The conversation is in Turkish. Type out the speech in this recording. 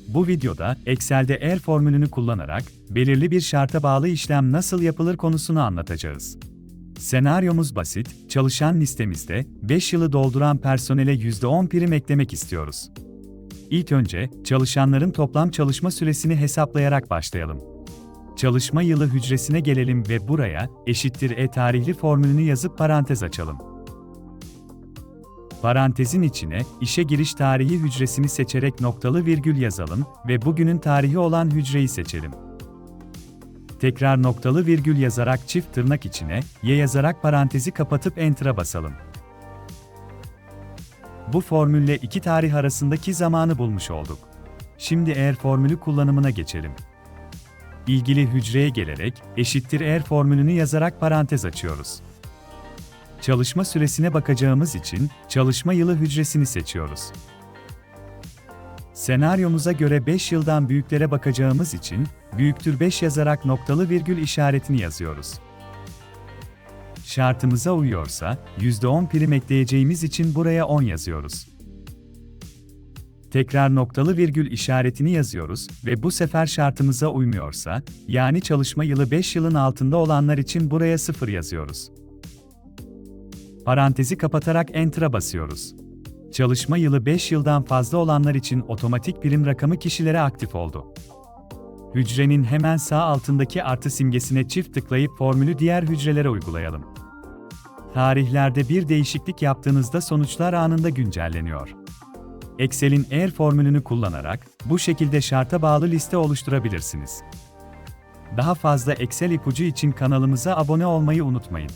Bu videoda Excel'de eğer formülünü kullanarak belirli bir şarta bağlı işlem nasıl yapılır konusunu anlatacağız. Senaryomuz basit, çalışan listemizde 5 yılı dolduran personele %10 prim eklemek istiyoruz. İlk önce çalışanların toplam çalışma süresini hesaplayarak başlayalım. Çalışma yılı hücresine gelelim ve buraya =tarihli formülünü yazıp parantez açalım. Parantezin içine işe giriş tarihi hücresini seçerek noktalı virgül yazalım ve bugünün tarihi olan hücreyi seçelim. Tekrar noktalı virgül yazarak çift tırnak içine y yazarak parantezi kapatıp Enter'a basalım. Bu formülle iki tarih arasındaki zamanı bulmuş olduk. Şimdi eğer formülü kullanımına geçelim. İlgili hücreye gelerek eğer formülünü yazarak parantez açıyoruz. Çalışma süresine bakacağımız için çalışma yılı hücresini seçiyoruz. Senaryomuza göre 5 yıldan büyüklere bakacağımız için büyüktür 5 yazarak noktalı virgül işaretini yazıyoruz. Şartımıza uyuyorsa %10 prim ekleyeceğimiz için buraya 10 yazıyoruz. Tekrar noktalı virgül işaretini yazıyoruz ve bu sefer şartımıza uymuyorsa, yani çalışma yılı 5 yılın altında olanlar için buraya 0 yazıyoruz. Parantezi kapatarak Enter'a basıyoruz. Çalışma yılı 5 yıldan fazla olanlar için otomatik prim rakamı kişilere aktif oldu. Hücrenin hemen sağ altındaki artı simgesine çift tıklayıp formülü diğer hücrelere uygulayalım. Tarihlerde bir değişiklik yaptığınızda sonuçlar anında güncelleniyor. Excel'in eğer formülünü kullanarak bu şekilde şarta bağlı liste oluşturabilirsiniz. Daha fazla Excel ipucu için kanalımıza abone olmayı unutmayın.